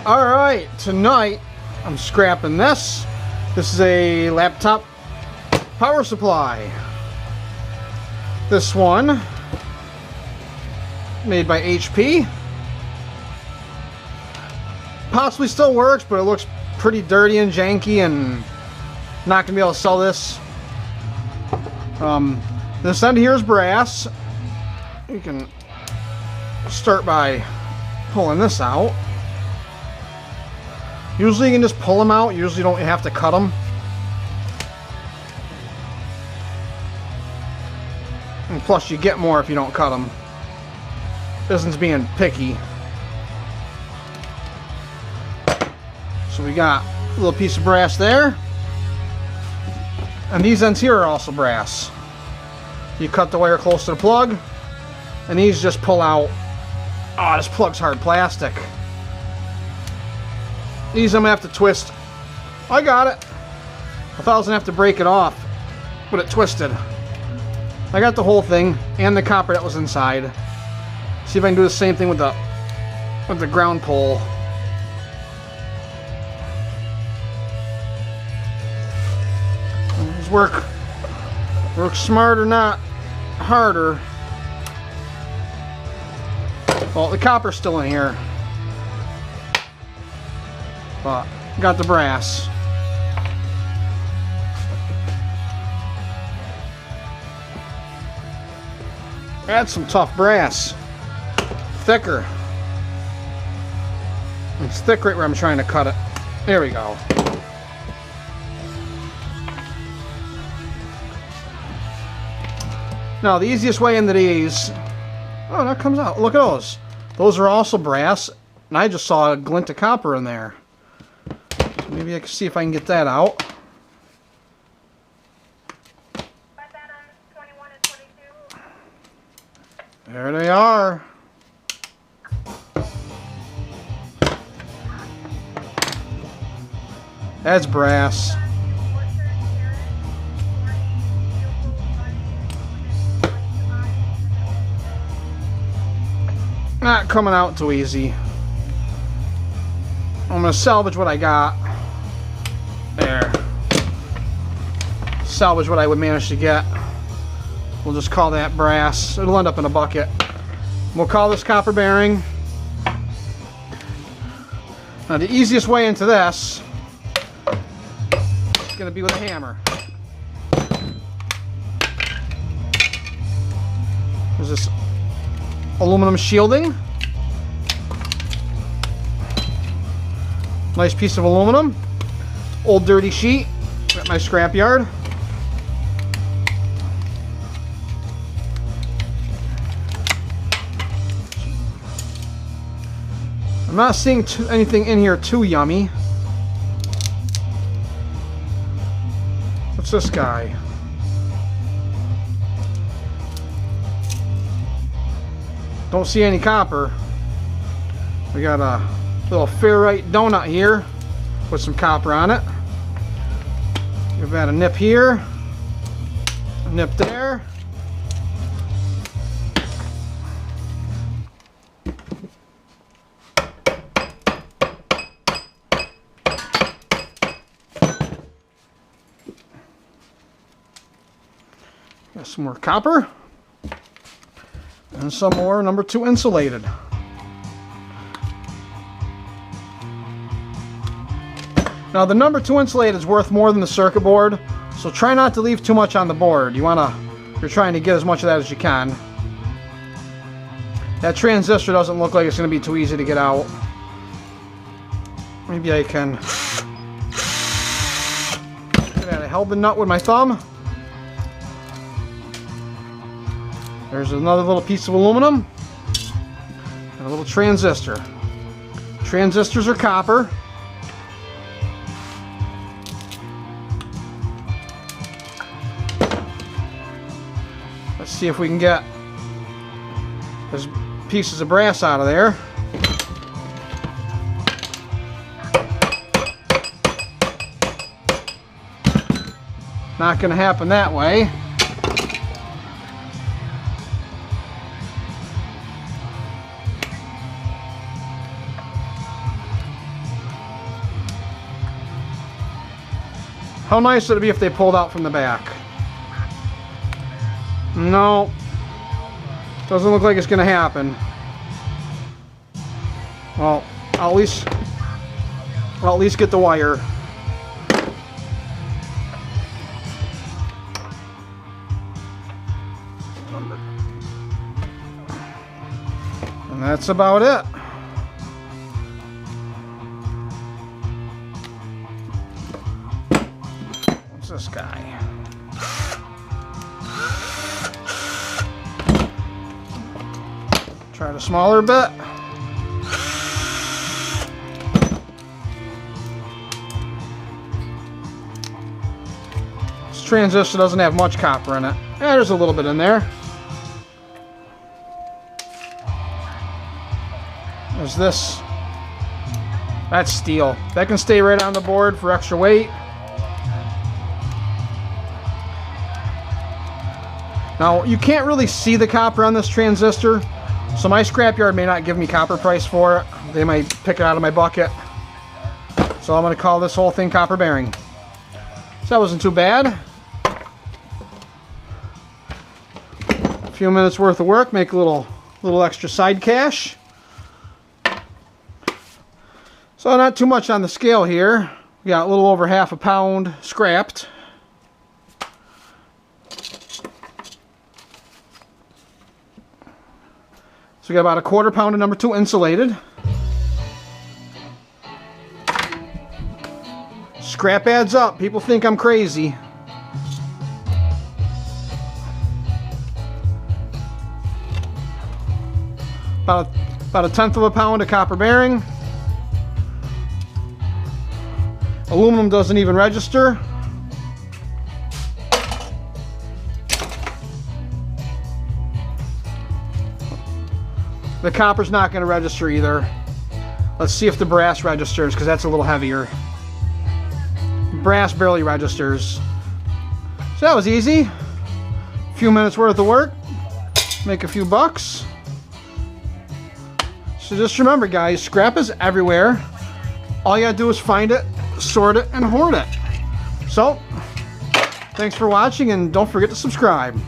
Alright, tonight I'm scrapping this. This is a laptop power supply. This one, made by HP. Possibly still works, but it looks pretty dirty and janky and not gonna be able to sell this. This end here is brass. You can start by pulling this out. Usually you can just pull them out. Usually you don't have to cut them. And plus you get more if you don't cut them. Isn't being picky. So we got a little piece of brass there. And these ends here are also brass. You cut the wire close to the plug. And these just pull out. Oh, this plug's hard plastic. These I'm going to have to twist. I got it. I thought I was going to have to break it off, but it twisted. I got the whole thing and the copper that was inside. See if I can do the same thing with the ground pole. These work smarter, not harder. Well, the copper's still in here. But got the brass. That's some tough brass. Thicker. It's thick right where I'm trying to cut it. There we go. Now the easiest way into these. Oh, that comes out. Look at those. Those are also brass. And I just saw a glint of copper in there. Maybe I can see if I can get that out. There they are. That's brass. Not coming out too easy. I'm going to salvage what I got. There. Salvage what I would manage to get. We'll just call that brass. It'll end up in a bucket. We'll call this copper bearing. Now the easiest way into this is going to be with a hammer. There's this aluminum shielding. Nice piece of aluminum. Old dirty sheet at my scrap yard. I'm not seeing anything in here too yummy. What's this guy? Don't see any copper. We got a little ferrite donut here with some copper on it. We've got a nip here, a nip there. Got some more copper and some more number 2 insulated. Now the number 2 insulated is worth more than the circuit board, so try not to leave too much on the board. You're trying to get as much of that as you can. That transistor doesn't look like it's going to be too easy to get out. Maybe I can get a Helbin nut with my thumb. There's another little piece of aluminum and a little transistor. Transistors are copper. Let's see if we can get those pieces of brass out of there. Not going to happen that way. How nice would it be if they pulled out from the back? No. Doesn't look like it's going to happen. Well, I'll at least get the wire. And that's about it. What's this guy? Try the smaller bit. This transistor doesn't have much copper in it. Yeah, there's a little bit in there. There's this. That's steel. That can stay right on the board for extra weight. Now, you can't really see the copper on this transistor, so my scrapyard may not give me copper price for it. They might pick it out of my bucket. So I'm going to call this whole thing copper bearing. So that wasn't too bad. A few minutes worth of work, make a little extra side cash. So not too much on the scale here. We got a little over half a pound scrapped. So we got about a quarter pound of number 2 insulated. Scrap adds up. People think I'm crazy. About a tenth of a pound of copper bearing. Aluminum doesn't even register. The copper's not going to register either. Let's see if the brass registers, because that's a little heavier. Brass barely registers. So that was easy. A few minutes worth of work. Make a few bucks. So just remember, guys, scrap is everywhere. All you gotta do is find it, sort it, and hoard it. So, thanks for watching, and don't forget to subscribe.